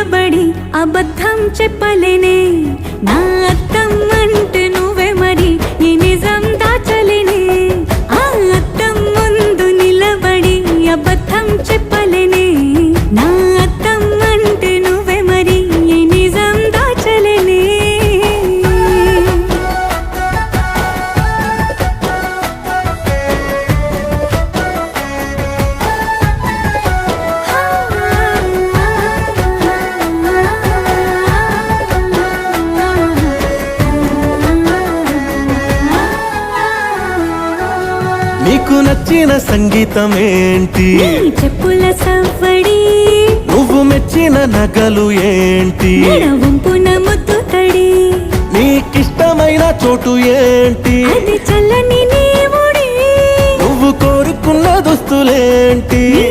నిలబడి అబద్ధం చెప్పలేనే నా అద్దం అంటే నువ్వే మరి ఈ నిజం దాచలేనే ఆ అద్దం ముందు నిలబడి అబద్ధం చెప్పలేనే నా అద్దం అంటే నువ్వే మరి ఈ నిజం దాచలేనే నీకు నచ్చిన సంగీతం ఏంటి నీ చెప్పుల సవ్వడి నువ్వు మెచ్చిన నగలు ఏంటి వంపున ముద్దు తడి నీకిష్టమైన చోటు ఏంటి అది చల్లని నీ ముడి నువ్వు కోరుకున్న దుస్తులేంటి నీ